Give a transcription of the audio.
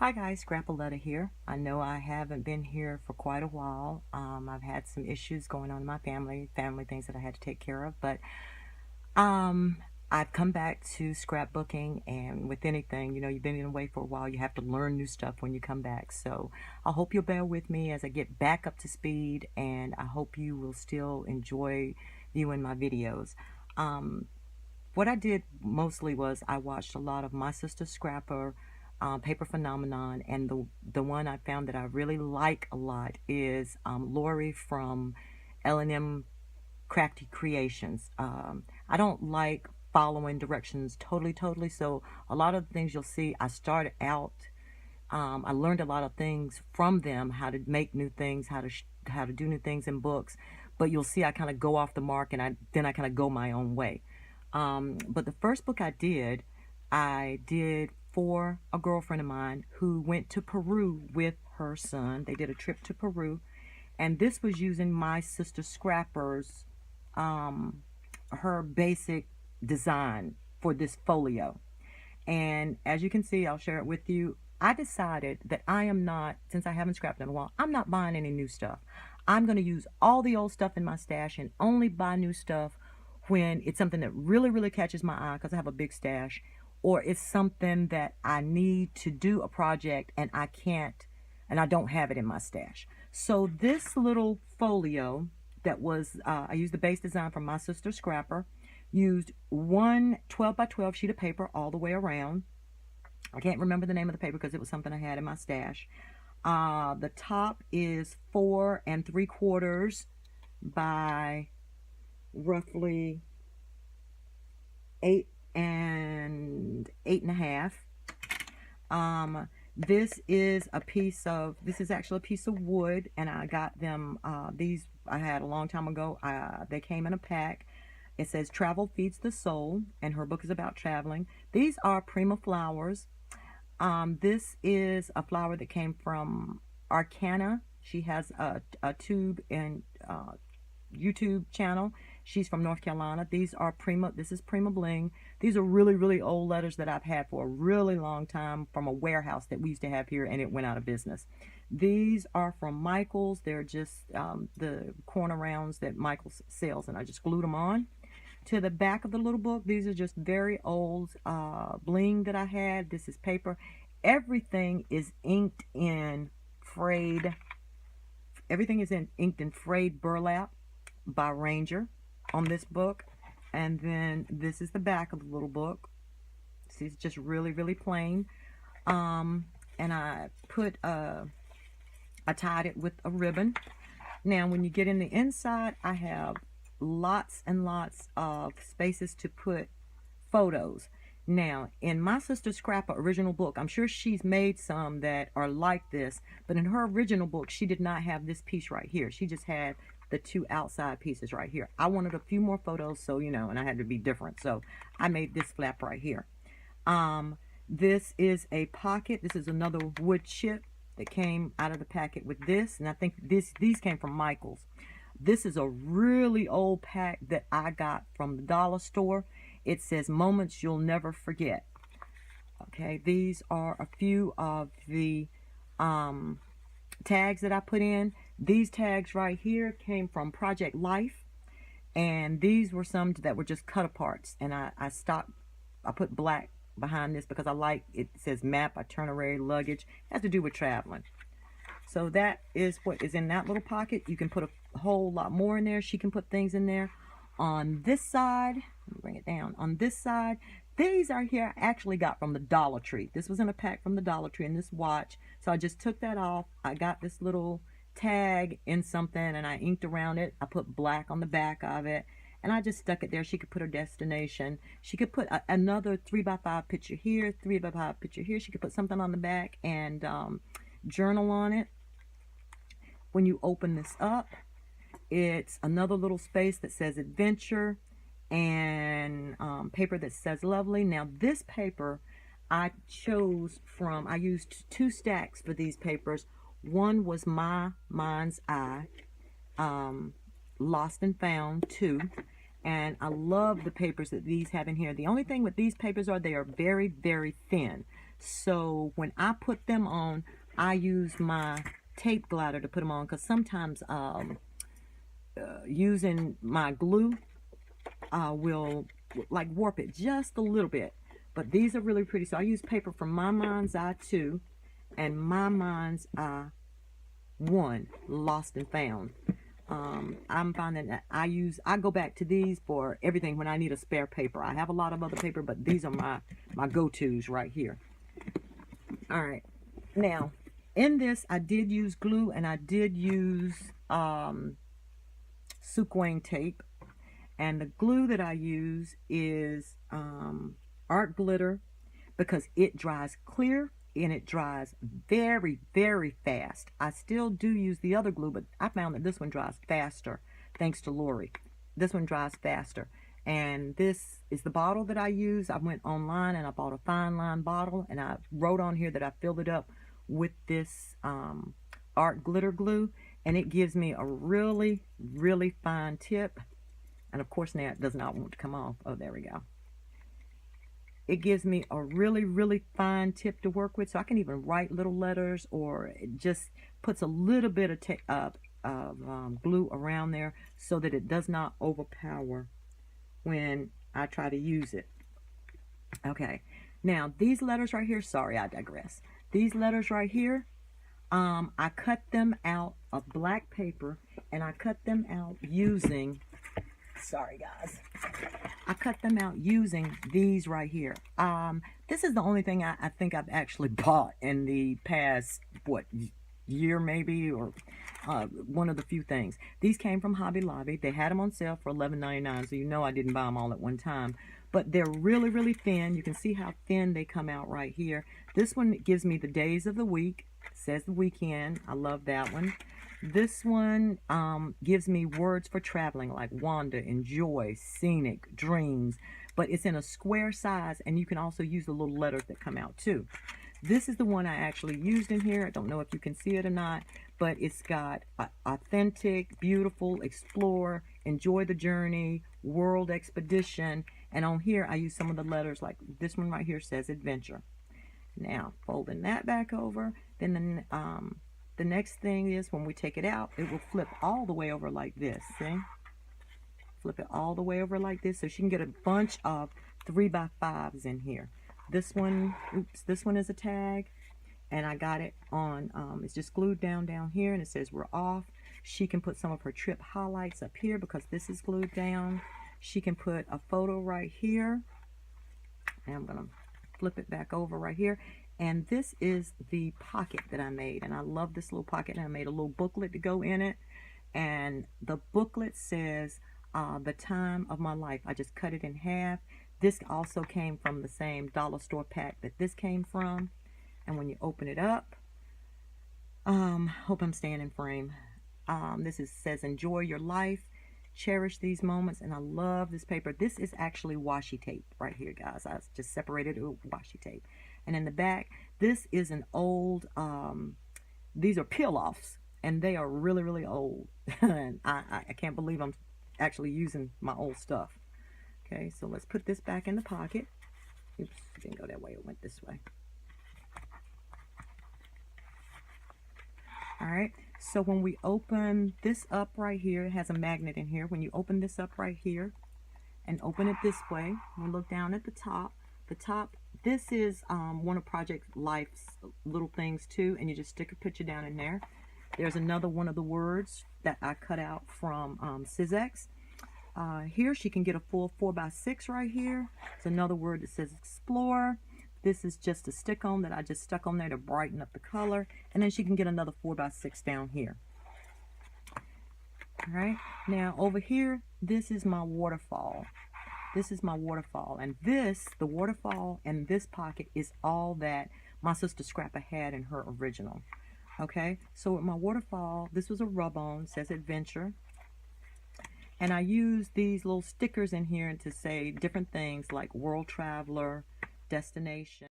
Hi guys, Grandpa here. I know I haven't been here for quite a while. I've had some issues going on in my family things that I had to take care of, but um, I've come back to scrapbooking, and with anything, you've been away for a while, you have to learn new stuff when you come back. So I hope you'll bear with me as I get back up to speed, and I hope you will still enjoy viewing my videos. Um, what I did mostly was I watched a lot of My Sister Scrapper, Paper Phenomenon, and the one I found that I really like a lot is Lori from L&M Crafty Creations. I don't like following directions totally, so a lot of the things you'll see, I started out, I learned a lot of things from them, how to make new things, how to do new things in books, but you'll see I kind of go off the mark, and then I kind of go my own way. But the first book I did for a girlfriend of mine who went to Peru with her son. They did a trip to Peru, and this was using My Sister Scrapper's, her basic design for this folio. And as you can see, I'll share it with you. I decided that I am not, since I haven't scrapped in a while, I'm not buying any new stuff. I'm going to use all the old stuff in my stash and only buy new stuff when it's something that really catches my eye, because I have a big stash, or it's something that I need to do a project and I can't, and I don't have it in my stash. So this little folio that was, I used the base design from My Sister Scrapper, used one 12 by 12 sheet of paper all the way around. I can't remember the name of the paper because it was something I had in my stash. The top is 4 3/4 by roughly 8 and 8.5. This is actually a piece of wood, and I got them, these I had a long time ago. They came in a pack. It says Travel Feeds the Soul, and her book is about traveling. These are Prima flowers. This is a flower that came from Arcana. She has a tube and YouTube channel. She's from North Carolina. These are Prima. This is Prima Bling. These are really old letters that I've had for a really long time from a warehouse that we used to have here, and it went out of business. These are from Michael's. They're just the corner rounds that Michael's sells, and I just glued them on to the back of the little book. These are just very old bling that I had. This is paper. Everything is inked in frayed. Everything is inked in frayed burlap by Ranger on this book. And then this is the back of the little book. See, it's just really plain. And I tied it with a ribbon. Now when you get in the inside, I have lots and lots of spaces to put photos. Now in My Sister Scrapper original book, I'm sure she's made some that are like this, but in her original book she did not have this piece right here. She just had the two outside pieces right here. I wanted a few more photos, so and I had to be different, so I made this flap right here. This is a pocket. This is another wood chip that came out of the packet with this, and I think these came from Michael's. This is a really old pack that I got from the dollar store. It says Moments You'll Never Forget. Okay, these are a few of the tags that I put in. These tags right here came from Project Life, and these were some that were just cut aparts, and I put black behind this because I like it. Says map, itinerary, luggage. It has to do with traveling. So that is what is in that little pocket. You can put a whole lot more in there. She can put things in there. On this side, let me bring it down. On this side, these are here I actually got from the Dollar Tree. This was in a pack from the Dollar Tree, and this watch. So I just took that off. I got this little tag in something, and I inked around it. I put black on the back of it, and I just stuck it there. She could put her destination. She could put another 3x5 picture here, 3x5 picture here. She could put something on the back and journal on it. When you open this up, it's another little space that says adventure, and paper that says lovely. Now this paper I chose from, I used 2 stacks for these papers. One was My Mind's Eye, Lost and Found 2, and I love the papers that these have in here. The only thing with these papers are they are very thin. So when I put them on, I use my tape glider to put them on, because sometimes using my glue will like warp it just a little bit. But these are really pretty. So I use paper from My Mind's Eye 2 and My Mind's Eye 1, Lost and Found. I'm finding that I go back to these for everything when I need a spare paper. I have a lot of other paper, but these are my go-tos right here. All right. Now, in this, I did use glue, and I did use Suquane tape. And the glue that I use is art glitter, because it dries clear and it dries very, very fast. I still do use the other glue, but I found that this one dries faster, thanks to Lori. This one dries faster. And this is the bottle that I use. I went online and I bought a fine line bottle, and I wrote on here that I filled it up with this art glitter glue, and it gives me a really, really fine tip. And of course now it does not want to come off. Oh, there we go. It gives me a really, really fine tip to work with, so I can even write little letters, or it just puts a little bit of glue around there so that it does not overpower when I try to use it. Okay, now these letters right here, sorry, I digress. These letters right here, I cut them out of black paper, and I cut them out using, sorry guys, I cut them out using these right here. This is the only thing I think I've actually bought in the past, what, year maybe, or one of the few things. These came from Hobby Lobby. They had them on sale for $11.99, so you know I didn't buy them all at one time. But they're really, really thin. You can see how thin they come out right here. This one gives me the days of the week. It says the weekend. I love that one. This one gives me words for traveling, like wander, enjoy, scenic, dreams, but it's in a square size, and you can also use the little letters that come out too. This is the one I actually used in here. I don't know if you can see it or not, but it's got authentic, beautiful, explore, enjoy the journey, world expedition, and on here I use some of the letters, like this one right here says adventure. Now, folding that back over, then the next thing is when we take it out, it will flip all the way over like this, see? Flip it all the way over like this, so she can get a bunch of 3x5s in here. This one, oops, this one is a tag, and I got it on, it's just glued down here, and it says we're off. She can put some of her trip highlights up here because this is glued down. She can put a photo right here, and I'm gonna flip it back over right here. And this is the pocket that I made, and I love this little pocket, and I made a little booklet to go in it. And the booklet says the time of my life. I just cut it in half. This also came from the same dollar store pack that this came from. And when you open it up, hope I'm staying in frame. Says enjoy your life, cherish these moments, and I love this paper. This is actually washi tape right here, guys. I just separated it with washi tape. And in the back, this is an old, these are peel-offs, and they are really, really old. And I can't believe I'm actually using my old stuff. Okay, so let's put this back in the pocket. Oops, it didn't go that way, it went this way. All right, so when we open this up right here, it has a magnet in here. When you open this up right here and open it this way, we look down at the top. This is one of Project Life's little things too, and you just stick a picture down in there. There's another one of the words that I cut out from Sizex. Here she can get a full 4x6 right here. It's another word that says explore. This is just a stick-on that I just stuck on there to brighten up the color. And then she can get another 4x6 down here. All right, now over here, this is my waterfall. This is my waterfall, and the waterfall and this pocket is all that my sister Scrapper had in her original. Okay, so with my waterfall, this was a rub-on, says adventure. And I used these little stickers in here to say different things like world traveler, destination.